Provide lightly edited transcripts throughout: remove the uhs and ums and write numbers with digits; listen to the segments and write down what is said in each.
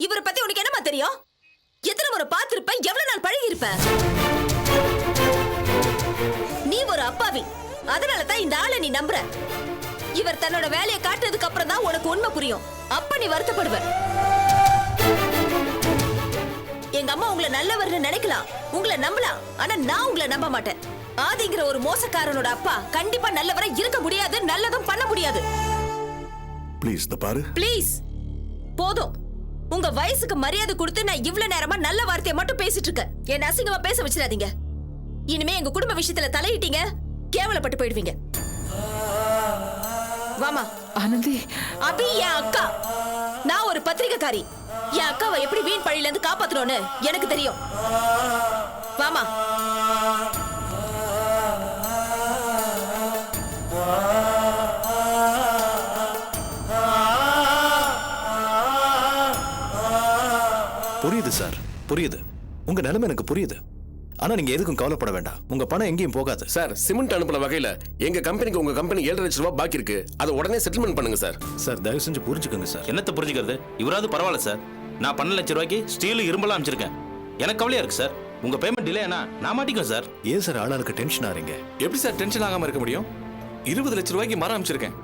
இவரை பத்தி உனக்கு என்னமா தெரியும்? எத்தனை முறை பார்த்திருப்ப, எவ்வளவு நாள் பழகி இருப்ப? நீ ஒரு அப்பாவி, அதனாலதான் இந்த ஆளை நீ நம்புற. இவர் தன்னோட வேலையை காட்டுறதுக்கு அப்புறம் தான் உனக்கு உண்மை புரியும். அப்ப நீ வருத்தப்படுவ. எங்க அம்மா உங்களை நல்லவர்னு நினைக்கலாம், உங்களை நம்பலாம். ஆனா நான் உங்களை நம்ப மாட்டேன். ஆதிங்கிற ஒரு மோசக்காரனோட அப்பா கண்டிப்பா நல்லவரை இருக்க முடியாது, நல்லதும் பண்ண முடியாது. ப்ளீஸ் பாரு. ப்ளீஸ் போதும். உங்க வயசுக்கு மரியாதை கொடுத்து நான் இவ்வளவு நேரமா நல்ல வார்த்தையை மட்டும் பேசிட்டு இருக்கேன். என்ன அசிங்கமா பேச வச்சிடாதீங்க. இனிமே எங்க குடும்ப விஷயத்துல தலையிட்டீங்க, கேவலப்பட்டு போயிடுவீங்க. வாமா. ஆனந்தி, அபி என் அக்கா. நான் ஒரு பத்திரிகைக்காரி. என் அக்காவை எப்படி வீண் பழியில இருந்து காப்பாத்தணும்னு எனக்கு தெரியும். வாமா. புரியுது சார், புரியுது. உங்க நிலைமை எனக்கு புரியுது. ஆனா நீங்க எதுக்கும் கவலைப்பட வேண்டாம். உங்க பணம் எங்கேயும் போகாது சார். சிமெண்ட் அனுப்புன வகையில எங்க கம்பெனிக்கு உங்க கம்பெனி 7 லட்சம் ரூபாய் பாக்கி இருக்கு. அதை உடனே செட்டில்மெண்ட் பண்ணுங்க சார். சார் தயவு செஞ்சு புரிஞ்சுக்கோங்க சார். என்னத்தை புரிஞ்சுக்கிறது? இவராது பரவாயில்ல சார். நான் 12 லட்சம் ரூபாய்க்கு ஸ்டீல் இரும்பெல்லாம் அமைச்சிருக்கேன். எனக்கு கவலையா இருக்கு சார். உங்க பேமெண்ட் டிலே ஆனா நான் மாட்டிக்குவேன் சார். ஏன் சார் ஆளாளுக்கு டென்ஷன் ஆறீங்க? எப்படி சார் டென்ஷன் ஆகாம இருக்க முடியும்? 20 லட்சம் ரூபாய்க்கு மரம் அமைச்சிருக்கேன்.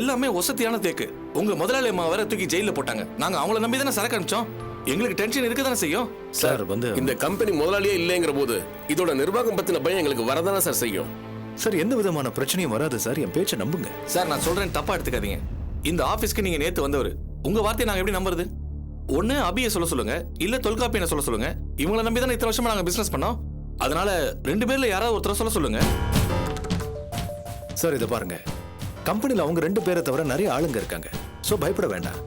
எல்லாமே ஒசத்தியான தேக்கு. உங்க முதலாளி அம்மா வர தூக்கி ஜெயில போட்டாங்க. நாங்க அவங்கள நம்பி தானே சரக்கு அனுப்பிச்சோம். எங்களுக்கு டென்ஷன் இருக்க தானே செய்யும் சார். இந்த கம்பெனி முதலாளியே இல்லைங்கிற போது இதோட நிர்வாகம் பத்தின பயம் எங்களுக்கு வரதானே சார் செய்யும். சார் எந்த விதமான பிரச்சனையும் வராது சார். என் பேச்சை நம்புங்க சார். நான் சொல்றேன், தப்பா எடுத்துக்காதீங்க. இந்த ஆபீஸ்க்கு நீங்க நேத்து வந்தவர். உங்க வார்த்தையை நாங்க எப்படி நம்புறது? ஒண்ணு அபியை சொல்ல சொல்லுங்க, இல்ல தொல்காப்பியனை சொல்ல சொல்லுங்க. இவங்களை நம்பி தானே இத்தனை வருஷமா நாங்க பிசினஸ் பண்ணோம். அதனால 2 பேர்ல யாராவது ஒருத்தர சொல்ல சொல்லுங்க சார். இதை பாருங்க, கம்பெனில அவங்க 2 பேரை தவிர நிறைய ஆளுங்க இருக்காங்க. சோ பயப்பட வேண்டாம்.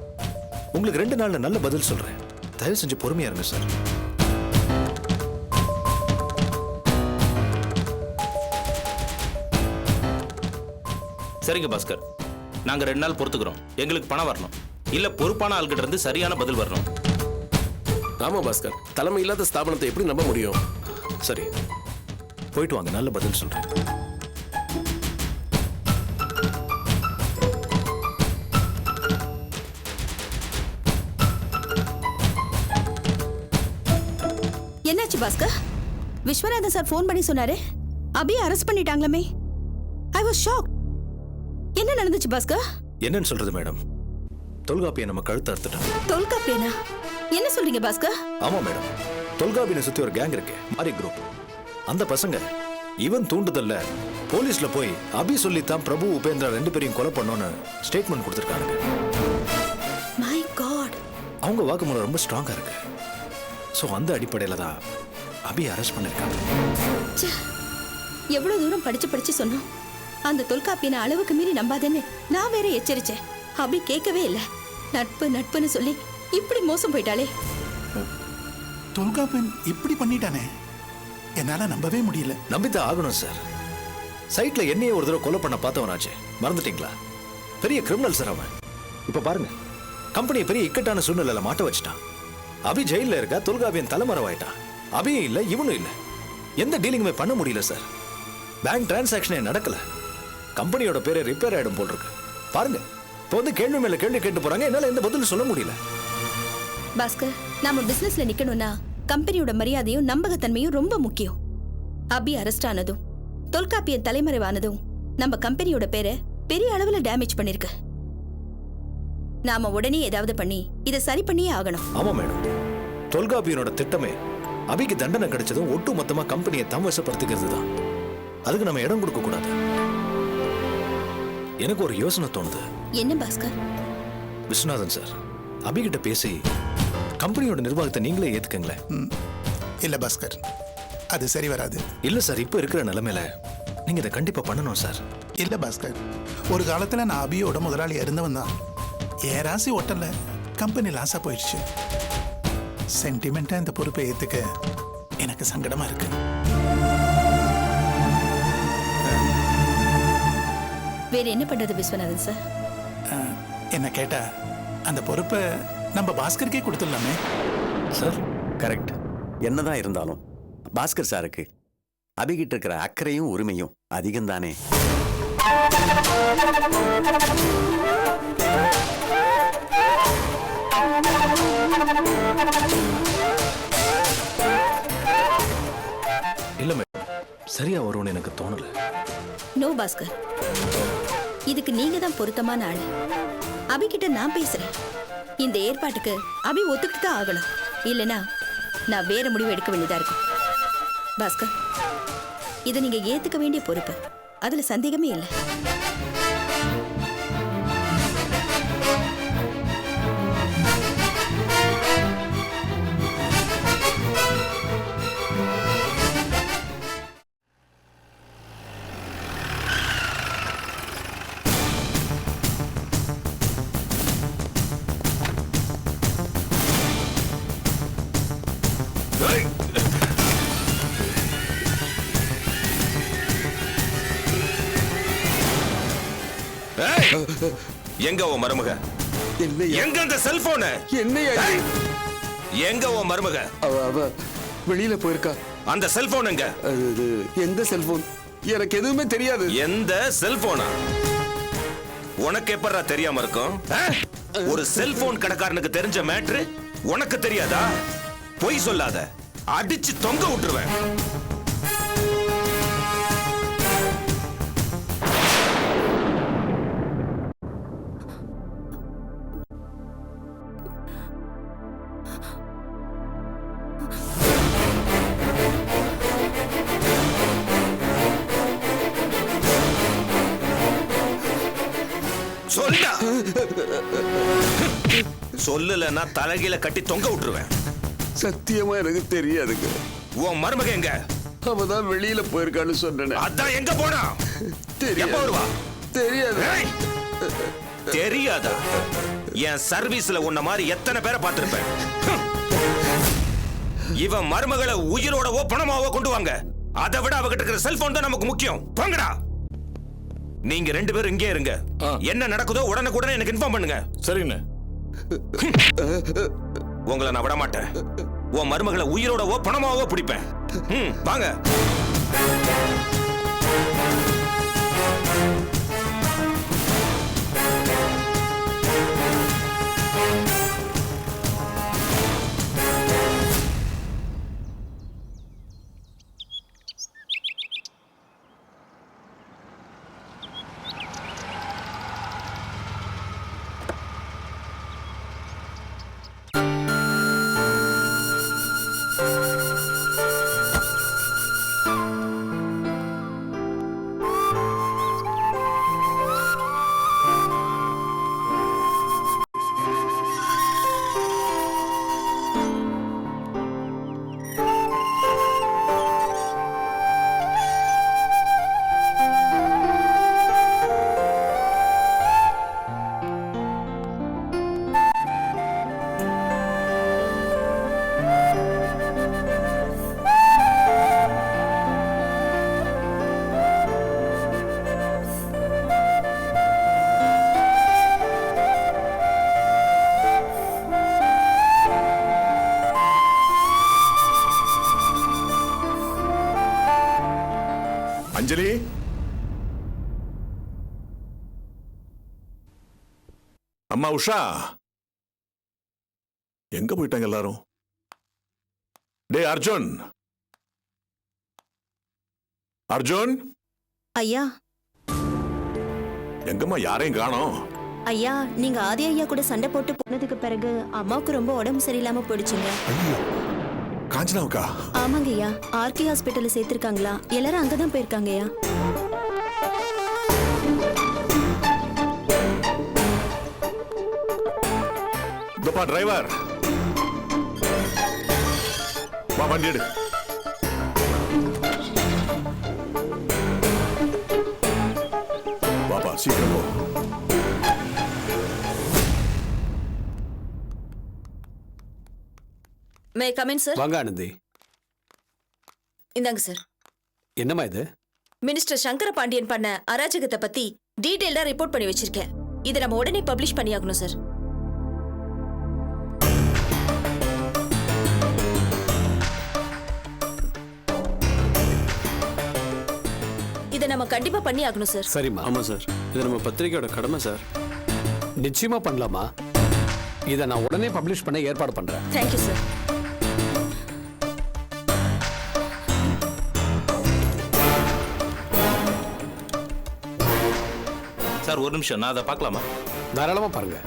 உங்களுக்கு 2 நாள்ல நல்ல பதில் சொல்றேன். தயவு செஞ்சு பொறுமையா இருங்க சார். சரிங்க பாஸ்கர், நாங்க 2 நாள் பொறுத்துக்கிறோம். எங்களுக்கு பணம் வரணும், இல்ல பொறுப்பான ஆள்கிட்ட இருந்து சரியான பதில் வரணும். ஆமா பாஸ்கர், தலைமை இல்லாத ஸ்தாபனத்தை எப்படி நம்ப முடியும்? சரி, போயிட்டு வாங்க. நல்ல பதில் சொல்றேன். என்னாச்சு பாஸ்கர்? விஸ்வநாதன் சார் ஃபோன் பண்ணி சொன்னாரு அபியை அரெஸ்ட் பண்ணிட்டாங்களாமே. I was shocked. என்ன நடந்துச்சு பாஸ்கர்? என்னன்னு சொல்றது மேடம்? தொல்காப்பியை நம்ம கழுத்து அறுத்துட்டோம். தொல்காப்பியனா? என்ன சொல்றீங்க பாஸ்கர்? ஆமா மேடம், தொல்காப்பியனை சுத்தி ஒரு கேங் இருக்கு, மாரி குரூப். அந்த பசங்க இவன் தூண்டுதல்ல போலீஸ்ல போய் அபி சொல்லித்தான் பிரபு உபேந்திரா 2 பேரையும் கொலை பண்ணோன்னு ஸ்டேட்மெண்ட் கொடுத்திருக்காங்க. My God. அவங்க வாக்குமூலம் ரொம்ப ஸ்ட்ராங்கா இருக்கு. சோ அந்த அடிப்படையில தான் அபி அரெஸ்ட் பண்ணிருக்காங்க. எவ்வளவு தூரம் படிச்சு சொன்னோம். அந்த தொல்காப்பியனை அளவுக்கு மீறி நம்பாதேன்னு நான் வேற எச்சரிச்சேன். அபி கேட்கவே இல்லை. நட்புன்னு சொல்லி இப்படி மோசம் போயிட்டாளே. தொல்காப்பியன் இப்படி பண்ணிட்டானே, என்னால நம்பவே முடியல. நம்பித்தான் ஆகணும் சார். சைட்ல என்னையே ஒரு தடவை கொலை பண்ண பார்த்தவனாச்சே, மறந்துட்டீங்களா? பெரிய கிரிமினல் சார் அவன். இப்ப பாருங்க, கம்பெனியை பெரிய இக்கட்டான சூழ்நிலையில மாட்ட வச்சுட்டான். அபி ஜெயில இருக்கா, தொல்காப்பியன் தலைமறைவாயிட்டான். அபியும் இல்ல, இவனும் இல்ல. எந்த டீலிங்குமே பண்ண முடியல சார். பேங்க் டிரான்சாக்ஷனே நடக்கல. கம்பெனியோட பேரை ரிப்பேர் ஆயிடும் போல் இருக்கு. பாருங்க, இப்போ வந்து கேள்வி மேல கேள்வி கேட்டு போறாங்க. என்னால எந்த பதிலும் சொல்ல முடியல. பாஸ்கர், நாம பிசினஸ்ல நிக்கணும்னா கம்பெனியோட மரியாதையும் நம்பகத்தன்மையும் ரொம்ப முக்கியம். அபி அரெஸ்ட் ஆனதும் தொல்காப்பியன் தலைமறைவானதும் நம்ம கம்பெனியோட பேரை பெரிய அளவுல டேமேஜ் பண்ணிருக்கு. நாம உடனே ஏதாவது பண்ணி இதை சரி பண்ணியே ஆகணும். ஆமா மேடம், தொல்காப்பியனோட திட்டமே அபிக்கு தண்டனை கிடைச்சதும் ஒட்டு மொத்தமா கம்பெனியை தம்வசப்படுத்திக்கிறது தான். அதுக்கு நம்ம இடம் கொடுக்க கூடாது. எனக்கு ஒரு யோசனை தோணுது. என்ன பாஸ்கர்? விஸ்வநாதன் சார், அபிகிட்ட பேசி கம்பெனியோட நிர்வாகத்தை நீங்களே ஏத்துக்கங்களேன். இல்ல பாஸ்கர், அது சரி வராது. இல்ல சார், இப்ப இருக்கிற நிலைமையில நீங்க இதை கண்டிப்பா பண்ணணும் சார். இல்ல பாஸ்கர், ஒரு காலத்துல நான் அபியோட முதலாளியா இருந்தவன் தான். என் ராசி ஒட்டல, கம்பெனி லாஸா போயிடுச்சு. சென்டிமெண்டா இந்த பொறுப்பை ஏத்துக்க எனக்கு சங்கடமா இருக்கு. வேற என்ன பண்றது விஸ்வநாதன் சார்? என்ன கேட்டா அந்த பொறுப்பை நம்ம பாஸ்கருக்கே கொடுத்துடலாமே சார். கரெக்ட். என்னதான் இருந்தாலும் பாஸ்கர் சாருக்கு அபிகிட்ட இருக்கிற அக்கறையும் உரிமையும் அதிகம் தானே. இல்ல மேடம், சரியா வரும்னு எனக்கு தோணல. நோ பாஸ்கர், இதுக்கு நீங்க தான் பொருத்தமான ஆளு. அபிகிட்ட நான் பேசுறேன். இந்த ஏற்பாட்டுக்கு அபி ஒத்துக்கிட்டு தான் ஆகணும். இல்லைன்னா நான் வேற முடிவு எடுக்க வேண்டியதா இருக்கும். பாஸ்கர், இதை நீங்க ஏத்துக்க வேண்டிய பொறுப்பு, அதுல சந்தேகமே இல்லை. எங்க உன் மருமக? எங்க அந்த செல்போன்? என்னையா எங்க உன் மருமக? அவ வெளியில போயிருக்கா. அந்த செல்போன் எங்க? எந்த செல்போன்? எனக்கு எதுவுமே தெரியாது. எந்த செல்போனா? உனக்கு எப்பறா தெரியாம இருக்கும்? ஒரு செல்போன் கடைக்காரனுக்கு தெரிஞ்ச மேட்ரு உனக்கு தெரியாதா? பொய் சொல்லாத, அடிச்சு தொங்க விட்டுருவேன். சொல்லா சொல்லலன்னா தலைகீழ கட்டி தொங்க விட்டுருவேன். சத்தியமா எனக்கு தெரியாதுங்க. உன் மருமக எங்க? அவதான் வெளியில போயிருக்கான்னு சொன்னேன். அதான் எங்க போனா? எப்ப வருவா? தெரியாது. தெரியாதா? என் சர்வீஸ்ல உன்ன மாதிரி எத்தனை பேரை பார்த்திருப்பேன். இவன் மருமகளை உயிரோடவோ பணமாவோ கொண்டு வாங்க. அதை விட அவகிட்ட இருக்கிற செல்போன் தான் நமக்கு முக்கியம். போங்கடா. நீங்க ரெண்டு பேரும் இங்கே இருங்க. என்ன நடக்குதோ உடனுக்குடனே எனக்கு இன்ஃபார்ம் பண்ணுங்க. சரிங்க. உங்களை நான் விட மாட்டேன். உன் மருமகளை உயிரோடவோ பணமாவோ பிடிப்பேன். வாங்க. அஞ்சலி, அம்மா உஷா, எங்க போயிட்டாங்க எல்லாரும்? டே அர்ஜுன், அர்ஜுன். ஐயா. எங்கம்மா யாரையும் காணோம்? ஐயா, நீங்க ஆதி ஐயா கூட சண்டை போட்டு போனதுக்கு பிறகு அம்மாவுக்கு ரொம்ப உடம்பு சரியில்லாம போயிடுச்சுங்க. காஞ்சனாவுக்கா? ஆமாங்க ஐயா, ஆர்கே ஹாஸ்பிட்டல்ல சேர்த்திருக்காங்களா? எல்லாரும் அங்கதான் போயிருக்காங்க ஐயா. இதப்பா டிரைவர், வா வண்டி எடு. பாப்பா சீக்கிரம் போ. May come in sir. வாங்க ஆனந்தி. இந்தாங்க சார். என்னம்மா இது? மினிஸ்டர் சங்கர பாண்டியன் பண்ண அராஜகத்தை பத்தி டீடைல்டா ரிப்போர்ட் பண்ணி வச்சிருக்கேன். இதை நம்ம உடனே பப்ளிஷ் பண்ணியாகணும் சார். இதை நம்ம கண்டிப்பா பண்ணி ஆகணும் சார். சரிம்மா. ஆமா சார், இது நம்ம பத்திரிகையோட கடமை சார். நிச்சயமா பண்ணலாமா? இதை நான் உடனே பப்ளிஷ் பண்ண ஏற்பாடு பண்றேன். Thank you sir. சார் ஒரு நிமிஷம், நான் அதை பார்க்கலாமா? தாராளமா பாருங்க.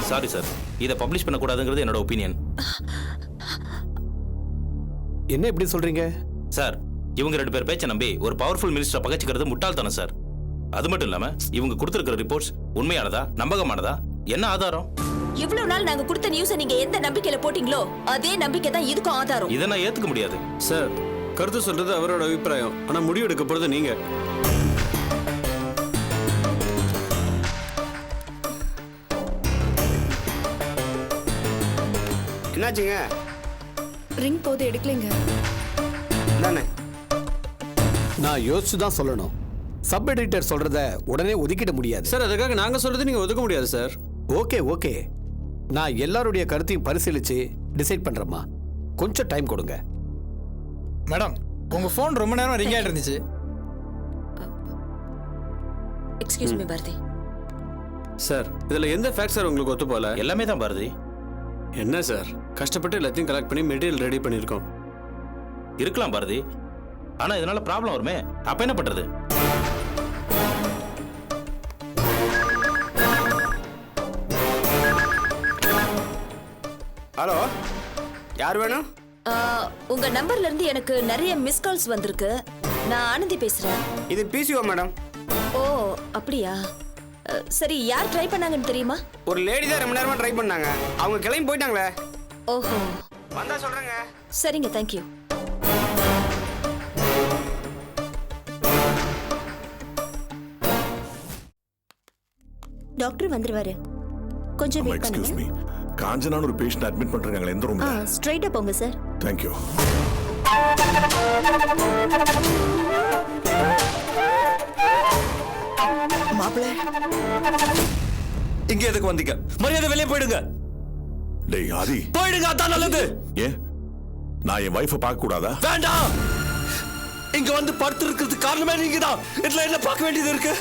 சாரி சார், இதை பப்ளிஷ் பண்ணக்கூடாதுங்கிறது என்னோட ஒப்பீனியன். என்ன இப்படி சொல்றீங்க சார்? இவங்க 2 பேர் பேச்சை நம்பி ஒரு பவர்ஃபுல் மினிஸ்டரை பகச்சிக்கிறது முட்டாள்தானே சார். அது மட்டும் இல்லாம இவங்க கொடுத்திருக்கிற ரிப்போர்ட்ஸ் உண்மையானதா நம்பகமானதா என்ன ஆதாரம்? இவ்வளவு நாள் நாங்க கொடுத்த நியூஸை நீங்க எந்த நம்பிக்கையில போட்டீங்களோ அதே நம்பிக்கை தான் இதுக்கும் ஆதாரம். இதை நான் ஏத்துக்க முடியாது சார். கருத்து சொல்றது அவரோட அபிப்பிராயம், ஆனா முடிவு எடுக்க போறது நீங்க. என்னாச்சுங்க? ரிங் போது எடுக்கலைங்க. தானே நான் யோசிச்சு தான் சொல்லணும். சப் எடிட்டர் சொல்றத உடனே ஒதுக்கிட முடியாது சார். அதுக்காக நாங்க சொல்றது நீங்க ஒதுக்க முடியாது சார். ஓகே ஓகே, நான் எல்லாருடைய கருத்தையும் பரிசீலிச்சு டிசைட் பண்றேம்மா. கொஞ்சம் டைம் கொடுங்க. மேடம், உங்க ஃபோன் ரொம்ப நேரம் ரிங் ஆயிட்டு இருந்துச்சு. Excuse me Bharathi. சார் இதுல எந்த ஃபேக்ட் சார் உங்களுக்கு ஒத்து போல? எல்லாமே தான் பாரதி. என்ன சார், கஷ்டப்பட்டு எல்லாத்தையும் கலெக்ட் பண்ணி மெட்டீரியல் ரெடி பண்ணியிருக்கோம். இருக்கலாம் பாரதி, ஆனா இதனால ப்ராப்ளம் வருமே, அப்ப என்ன பண்றது? ஹலோ, யார் வேணும்? உங்க நம்பர்ல இருந்து எனக்கு நிறைய மிஸ் கால்ஸ் வந்திருக்கு. நான் ஆனந்தி பேசுறேன். இது பிசிஓ மேடம். ஓ அப்படியா? சரி, யார் ட்ரை பண்ணாங்கன்னு தெரியுமா? ஒரு லேடி தான் ரொம்ப நேரமா ட்ரை பண்ணாங்க. அவங்க கிளம்பி போயிட்டாங்களே. ஓஹோ, வந்தா சொல்றேங்க. சரிங்க, தேங்க்யூ. டாக்டர் வந்துருவாரு, கொஞ்சம் வெயிட் எக்ஸ்கியூஸ் பண்ணுங்க. மீ, காஞ்சனான ஒரு பேஷண்ட் அட்மிட் பண்றாங்க. எந்த ரூம்ல? ஸ்ட்ரைட்டா போங்க சார். Thank you. மாப்பிள்ள, இங்க எதுக்கு வந்தீங்க? மரியாதை வெளியே போயிடுங்க. டேய் ஆதி, போயிடுங்க, அதான் நல்லது. ஏன் நான் என் வைஃபை பார்க்க கூடாதா? வேண்டாம், இங்க வந்து படுத்து இருக்கிறதுக்கு காரணமே நீங்க தான். இதுல என்ன பார்க்க வேண்டியது இருக்கு?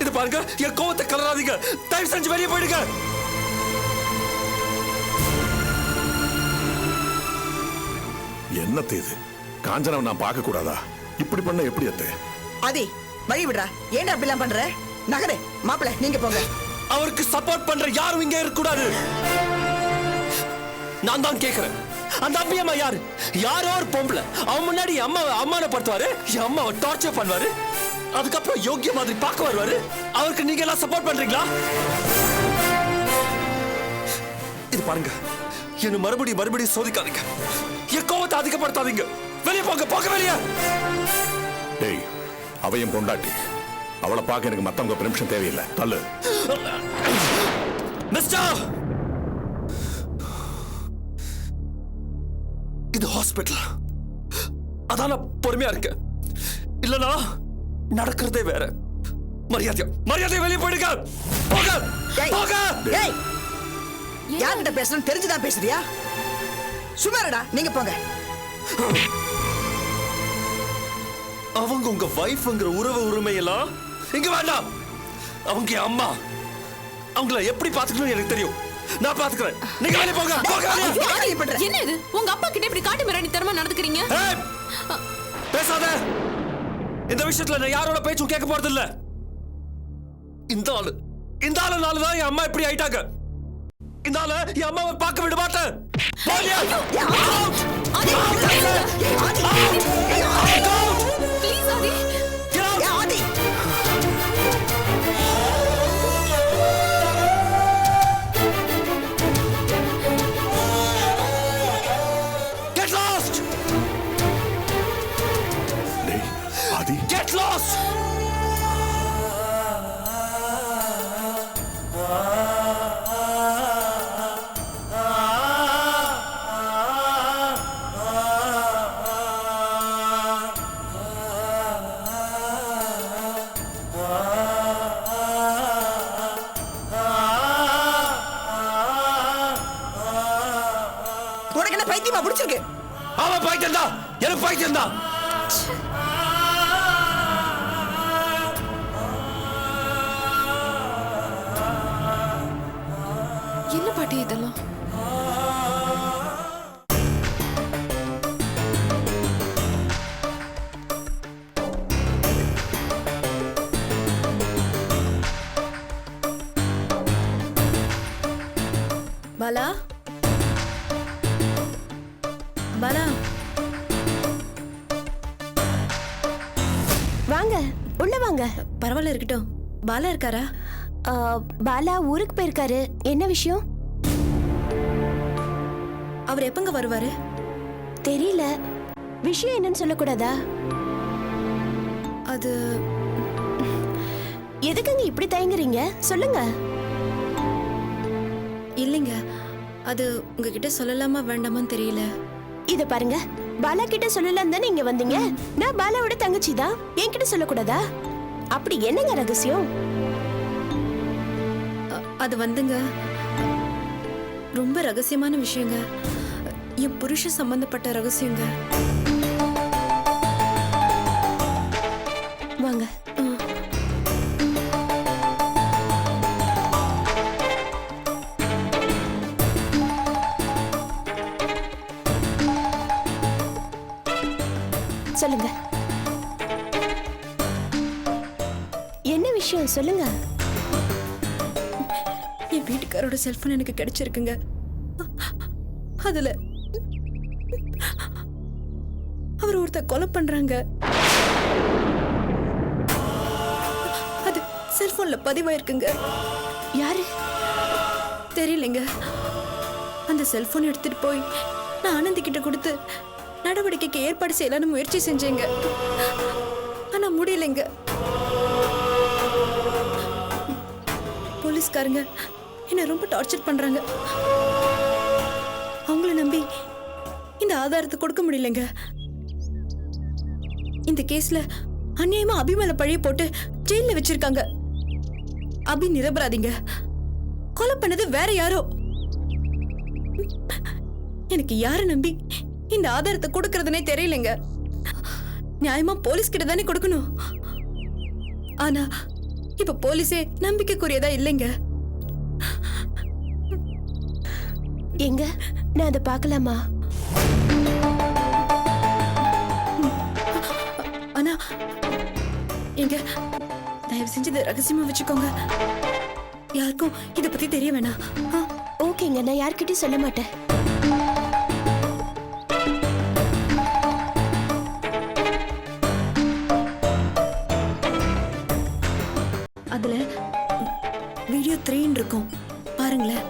இது பாருங்க, என் கோவத்தை கலராதீங்க. தயவு செஞ்சு வெளியே போயிடுங்க. என்ன இது? காஞ்சனாவை நான் பார்க்க கூடாதா? இப்படி பண்ண எப்படி அத்தை? ஆதி, வழி விடுறா. ஏன்டா அப்படிலாம் பண்ற? நகரே, மாப்பிள்ள நீங்க போங்க. அவருக்கு சப்போர்ட் பண்ற யாரும் இங்க இருக்க கூடாது. நான் தான் கேக்குறேன், அந்த அம்பி அம்மா யாரு? யாரோ ஒரு பொம்பளை. அவன் முன்னாடி அம்மாவை அவமானப்படுத்துவாரு, என் அம்மாவை டார்ச்சர் பண்ணுவாரு, அதுக்கப்புறம் யோகிய மாதிரி பார்க்க வருவாரு. அவருக்கு நீங்க எல்லாம் சப்போர்ட் பண்றீங்களா? இது பாருங்க, என்ன மறுபடியும் சோதிக்காதீங்க. என் கோவத்தை அதிகப்படுத்தாதீங்க. வெளியே போங்க, போக வெளியே. டேய், அவ என் பொண்டாட்டி. அவளை பார்க்க எனக்கு மத்தவங்க பெர்மிஷன் தேவையில்லை. தள்ளு. மிஸ்டர், இது ஹாஸ்பிட்டல். அதான் நான் பொறுமையா இருக்கேன். இல்லனா நடக்கிறதே வேற. மரியாதை வெளியே போயிடுங்க. போக போக. ஏய், யார்கிட்ட பேசணும் தெரிஞ்சுதான் பேசுறியா? சுமாரடா, நீங்க போங்க. அவங்க உங்க வைஃப்ங்கிற உறவு உரிமையெல்லாம் இங்க வேண்டாம். அவங்க என் அம்மா. அவங்கள எப்படி பாத்துக்கணும் எனக்கு தெரியும். நான் பாத்துக்கிறேன். நீங்க வெளியே போங்க. என்ன இது? உங்க அப்பா கிட்ட இப்படி காட்டு மிராணி தரமா நடந்துக்கிறீங்க? பேசாத. இந்த விஷயத்துல நான் யாரோட பேச்சும் கேட்க போறது இல்ல. இந்த ஆளுனால தான் என் அம்மா இப்படி ஆயிட்டாங்க. இந்த ஆளு என் அம்மாவை பார்க்க விட மாட்டேன். Get lost! டேய் ஆதி, Get lost! உனக்கு என்ன பைத்தியமா பிடிச்சிருக்கு? அவன் பைத்தியம் தான், எனக்கு பைத்தியம் தான். என்ன பாட்டி இதெல்லாம்? பாலா பாலா வாங்க, உள்ள வாங்க. பரவாயில்ல இருக்கட்டும். பாலா இருக்காரா? பாலா ஊருக்கு போயிருக்காரு. என்ன விஷயம்? அவர் எப்பங்க வருவாரு? தெரியல. விஷயம் என்னன்னு சொல்லக்கூடாதா? அது எதுக்குங்க இப்படி தயங்குறீங்க? சொல்லுங்க. இல்லைங்க, அது உங்ககிட்ட சொல்லலாமா வேண்டாமான்னு தெரியல. இத பாருங்க, பாலா கிட்ட சொல்லலாம் தானே இங்க வந்தீங்க. நான் பாலாவோட தங்கச்சி தான், என்கிட்ட சொல்லக்கூடாதா? அப்படி என்னங்க ரகசியம்? அது வந்துங்க, ரொம்ப ரகசியமான விஷயங்க. என் புருஷன் சம்பந்தப்பட்ட ரகசியங்க. வாங்க. சொல்லுங்க. என்ன விஷயம் சொல்லுங்க. என் வீட்டுக்காரோட செல்போன் எனக்கு கிடைச்சிருக்குங்க. அதுல அவர் ஒருத்தர் கொலை பண்றாங்க. அது செல்போன்ல பதிவாயிருக்குங்க. யாரு? தெரியலங்க. அந்த செல்போன் எடுத்துட்டு போய் நான் ஆனந்தி கிட்ட கொடுத்து நடவடிக்கைக்கு ஏற்பாடு செய்யலான்னு முயற்சி செஞ்சேங்க. ஆனா முடியலைங்க. போலீஸ்காரங்க என்ன ரொம்ப டார்ச்சர் பண்றாங்க. அவங்கள நம்பி இந்த ஆதாரத்தை கொடுக்க முடியலைங்க. இந்த கேஸ்ல அநியாயமா அபி மேல பழிய போட்டு ஜெயில வச்சிருக்காங்க. அபி நிரபராதிங்க. கொலை பண்ணது வேற யாரோ. எனக்கு யார நம்பி இந்த ஆதாரத்தை கொடுக்கறதுனே தெரியலங்க. நியாயமா போலீஸ் கிட்ட தானே கொடுக்கணும். ஆனா இப்ப போலீஸே நம்பிக்கைக்குரியதா இல்லைங்க. எங்க நான் அதை பார்க்கலாமா? ஆனா எங்க தயவு செஞ்சு இதை ரகசியமா வச்சுக்கோங்க. யாருக்கும் இத பத்தி தெரிய வேணாம். ஓகேங்க, நான் யார்கிட்டயும் சொல்ல மாட்டேன். அதுல வீடியோ 3 இருக்கும், பாருங்களேன்.